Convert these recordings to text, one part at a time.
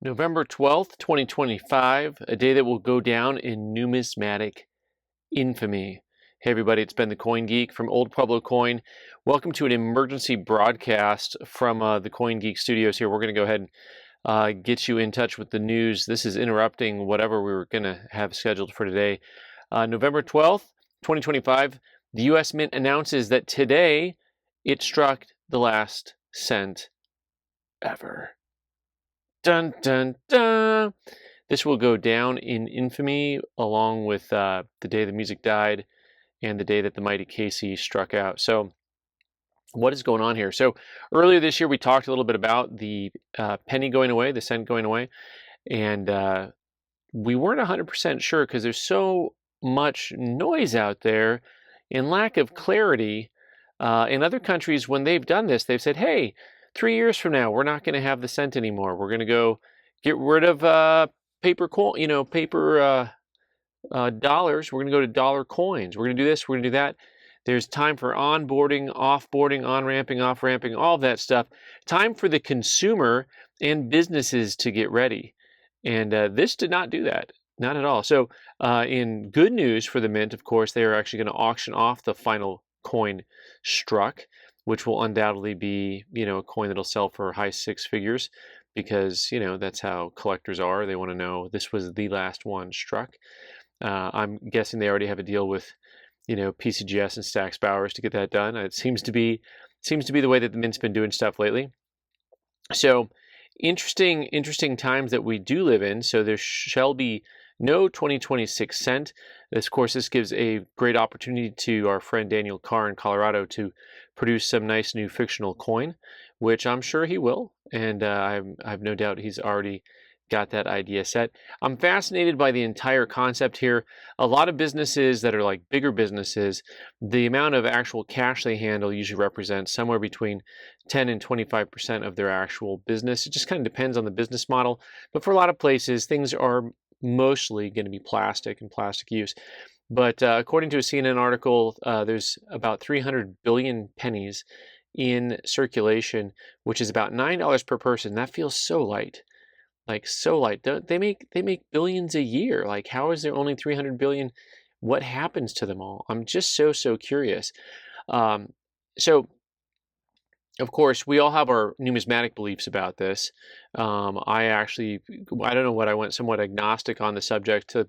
November 12th, 2025, a day that will go down in numismatic infamy. Hey everybody, it's Ben the Coin Geek from Old Pueblo Coin. Welcome to an emergency broadcast from the Coin Geek studios here. We're going to go ahead and get you in touch with the news. This is interrupting whatever we were going to have scheduled for today. November 12th, 2025, the U.S. Mint announces that today it struck the last cent ever. Dun, dun, dun. This will go down in infamy along with the day the music died and the day that the mighty Casey struck out. So what is going on here? So earlier this year, we talked a little bit about the penny going away, the cent going away, and we weren't 100% sure because there's so much noise out there and lack of clarity. In other countries, when they've done this, they've said, hey, 3 years from now, we're not going to have the cent anymore. We're going to go get rid of paper coin, paper dollars. We're going to go to dollar coins. We're going to do this. We're going to do that. There's time for onboarding, offboarding, on-ramping, off-ramping, all of that stuff. Time for the consumer and businesses to get ready. And this did not do that. Not at all. So in good news for the Mint, of course, they are actually going to auction off the final coin struck, which will undoubtedly be, a coin that'll sell for high six figures because, that's how collectors are. They want to know this was the last one struck. I'm guessing they already have a deal with, PCGS and Stack's Bowers to get that done. It seems to be the way that the Mint's been doing stuff lately. So interesting times that we do live in. So there shall be no 2026 cent. Of course, this gives a great opportunity to our friend Daniel Carr in Colorado to produce some nice new fictional coin, which I'm sure he will. And I have no doubt he's already got that idea set. I'm fascinated by the entire concept here. A lot of businesses that are like bigger businesses, the amount of actual cash they handle usually represents somewhere between 10 and 25% of their actual business. It just kind of depends on the business model. But for a lot of places, things are mostly going to be plastic and plastic use. But according to a CNN article, there's about 300 billion pennies in circulation, which is about $9 per person. That feels so light. Like so light. They make billions a year. Like how is there only 300 billion? What happens to them all? I'm just so curious. So of course, we all have our numismatic beliefs about this. I don't know what, I went somewhat agnostic on the subject to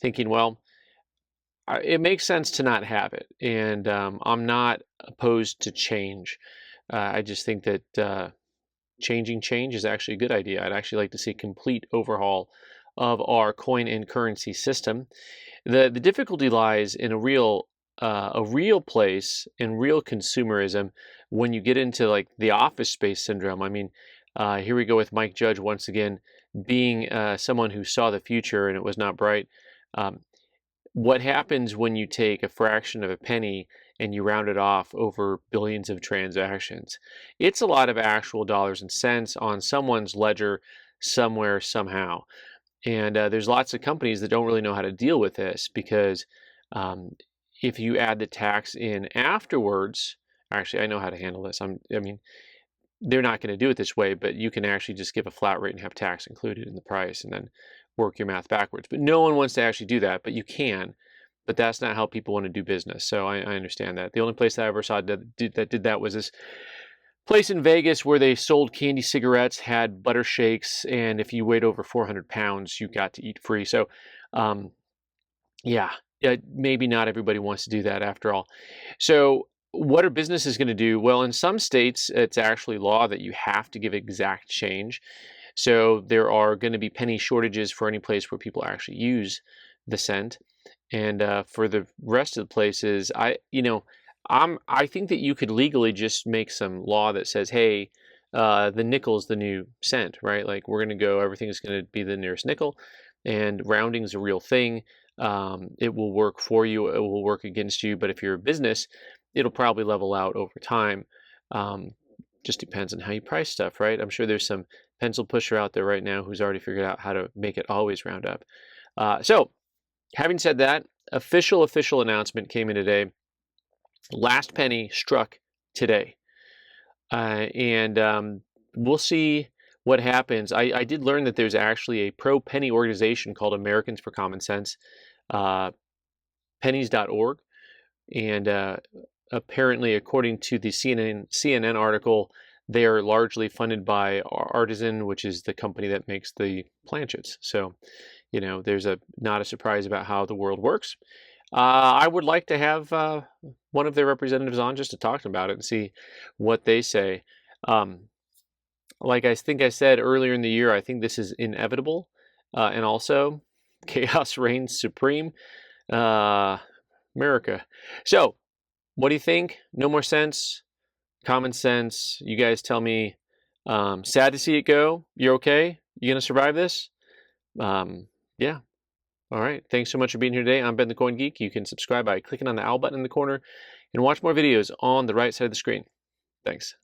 thinking, well, it makes sense to not have it. And I'm not opposed to change. I just think that changing change is actually a good idea. I'd actually like to see a complete overhaul of our coin and currency system. The difficulty lies in a real place in real consumerism when you get into like the office space syndrome. I mean, here we go with Mike Judge once again, being someone who saw the future and it was not bright. What happens when you take a fraction of a penny and you round it off over billions of transactions? It's a lot of actual dollars and cents on someone's ledger somewhere, somehow. And there's lots of companies that don't really know how to deal with this because if you add the tax in afterwards, actually, I know how to handle this. I mean, they're not going to do it this way, but you can actually just give a flat rate and have tax included in the price and then work your math backwards. But no one wants to actually do that, but you can. But that's not how people want to do business. So I understand that. The only place I ever saw that did that was this place in Vegas where they sold candy cigarettes, had butter shakes, and if you weighed over 400 pounds, you got to eat free. So, yeah, maybe not everybody wants to do that after all. So what are businesses going to do? Well, in some states, it's actually law that you have to give exact change. So there are going to be penny shortages for any place where people actually use the cent. And for the rest of the places, I think that you could legally just make some law that says, hey, the nickel's the new cent, right? Like we're going to go, everything's going to be the nearest nickel, and rounding is a real thing. It will work for you, it will work against you, but if you're a business, it'll probably level out over time. Just depends on how you price stuff, right? I'm sure there's some pencil pusher out there right now who's already figured out how to make it always round up. So having said that, official announcement came in today. Last penny struck today. And we'll see what happens, I did learn that there's actually a pro-penny organization called Americans for Common Sense, pennies.org, and apparently, according to the CNN article, they are largely funded by Artisan, which is the company that makes the planchets. So, you know, there's not a surprise about how the world works. I would like to have one of their representatives on just to talk about it and see what they say. Like I think I said earlier in the year, I think this is inevitable, and also chaos reigns supreme. America. So, what do you think? No more sense? Common sense? You guys tell me. Sad to see it go. You're okay? You gonna survive this? Yeah. All right. Thanks so much for being here today. I'm Ben the Coin Geek. You can subscribe by clicking on the owl button in the corner and watch more videos on the right side of the screen. Thanks.